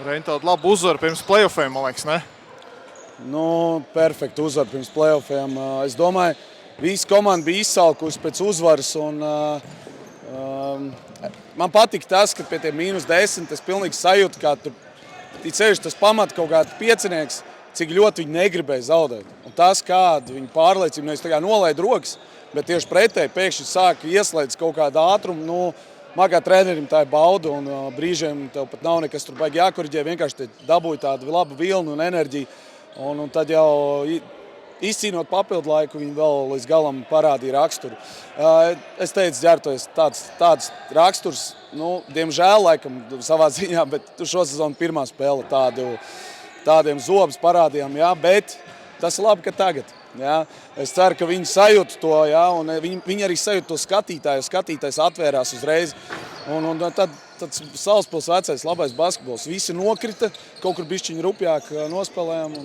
Reini, tādu labu uzvaru pirms playoffiem, man liekas, ne? Nu, perfekti uzvaru pirms playoffiem. Es domāju, visa komanda bija izsalkusi pēc uzvaras. Man patika tas, ka pie tiem -10 es pilnīgi sajūtu, kā tur ceļš tas pamat kaut kāds piecinieks, cik ļoti viņi negribēja zaudēt. Un tas, kāda viņa pārliecība, nevis tā kā nolaid rokas, bet tieši pretēji pēkšņi sāka ieslēdz kaut kādu ātrumu. Nu, man kā trenerim tā ir bauda, un brīžiem tev pat nav nekas tur baigi jākoriģē, vienkārši dabūja tādu labu vilnu un enerģiju. Un tad jau izcīnot papildu laiku, viņi vēl līdz galam parādīja raksturu. Es teicu, ģērtojas tāds raksturs, nu, diemžēl, laikam, savā ziņā, bet šo sezonu pirmā spēle tādiem zobus parādījām, jā, bet tas ir labi, ka tagad. Jā. Es ceru, ka viņi sajūt to, jā, un viņi arī sajūt to skatītāju. Skatītājs atvērās uzreiz. Un tad Salaspils vecais labais basketbols. Visi nokrita, kaut kur bišķiņi rupjāk nospēlējām.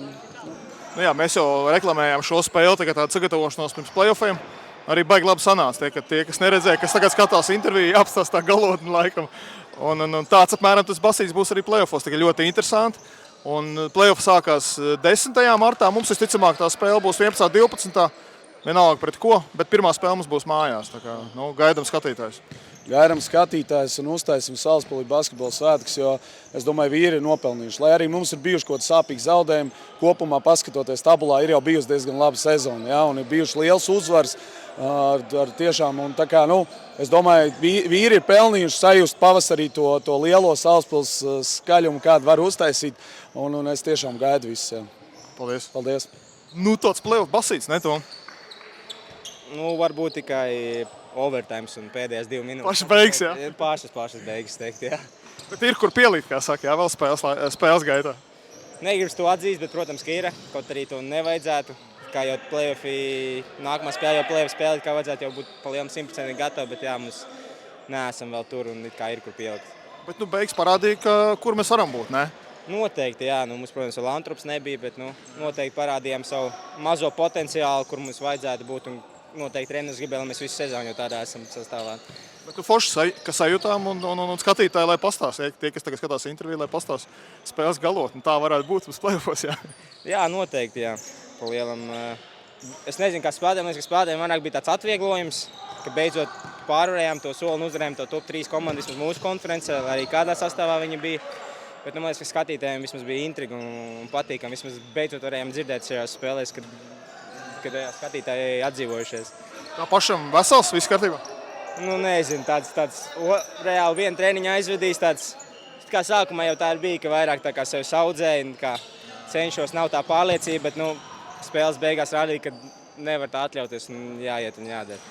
Nu jā, mēs jau reklamējām šo spēli, tagad tādu sagatavošanos pirms playoffiem. Arī baigi labi sanāca. Tie, kas neredzēja, kas tagad skatās interviju, jāapstās tā galotni laikam. Un tāds apmēram tas basīts būs arī playoffos. Tagad ļoti interesanti. Un playoff sākās 10. martā. Mums visticamāk tā spēle būs 11. 12. Vienalga pret ko, bet pirmā spēle mums būs mājās. Tā kā, nu, gaidām skatītājus. Gaidām skatītājus un uztaisim Salaspilī basketbola svētkus, jo es domāju, vīri ir nopelnījuši. Lai arī mums ir bijuši kaut kādi sāpīgi zaudējumi, kopumā paskatoties tabulā, ir jau bijusi diezgan laba sezona. Ja? Un ir bijuši liels uzvars ar tiešām. Un tā kā, nu, es domāju, vīri ir pelnījuši sajust pavasarī to lielo Salaspils skaļumu, kādu var uztaisīt. Un es tiešām gaidu visus. Ja. Paldies. Paldies. Nu, tāds playoff basīts, ne to? Nu, varbūt tikai overtimes un pēdējās 2 minūtes. Pašas beigas, jā? Pašas beigas, teikt, jā. Bet ir kur pielīt, kā saka, jā, vēl spēles gaitā. Negribas to atzīst, bet, protams, ka ir. Kaut arī to nevajadzētu. Kā jau playoffi, nākamā spēle jau playoff spēle, kā vajadzētu jau būt pa lielam 100% gatavi, bet jā, mums neesam vēl tur un it kā ir kur pielikt. Bet, nu, beigas parādīja, kur mēs varam būt, ne? Noteikti, jā. Nu, mums, protams, vēl Antrups nebija, bet, nu, noteikti parādījām savu mazo potenciālu, kur mums vajadzētu būt. Un noteikti treneris gribēja, lai mēs visu sezonu jau tādā esam sastāvā. Bet tu forši, ka sajūtām un skatītāji, lai pastāsta, tie, kas tagad skatās interviju, lai pastāsta spēles galotni. Tā varētu būt uz playoffos, jā. Jā, noteikti, jā. Pa lielam, es nezinu, kā spēlētājiem, ka spēlētājiem vairāk bija tāds atvieglojums, ka beidzot pārvarējām to soli un uzvarējām to top 3 komandu vismaz mūsu konferencē, arī kādā sastāvā viņi bija. Bet, man liekas, ka skatītājiem vismaz bija intriga un patīkam. Vismaz beidzot varējām dzirdēt šajās spēlēs, kad skatītāji atdzīvojušies. Tā pašam vesels, viss kārtībā? Nu, nezinu, tāds reāli vienu treniņu aizvedīs, tāds, kā sākumā jau tā bija, ka vairāk tā kā sevi saudzēja, kā cenšos, nav tā pārliecība, bet, nu, spēles beigās rādīja, ka nevar tā atļauties un jāiet un jādara.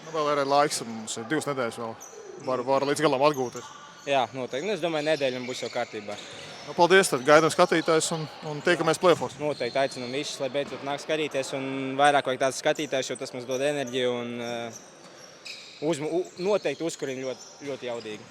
Nu, vēl ir laiks, mums ir 2 nedēļas vēl, var līdz galam atgūties. Jā, noteikti. Nu, es domāju, nedēļa būs jau kārtībā. Nu, paldies, tad gaidām skatītājus un tiekamies playoffos. Noteikti aicinām visus, lai beidzot nāk skatīties un vairāk vajag tāds skatītājs, jo tas mums dod enerģiju un noteikti uzkurina ļoti jaudīgi.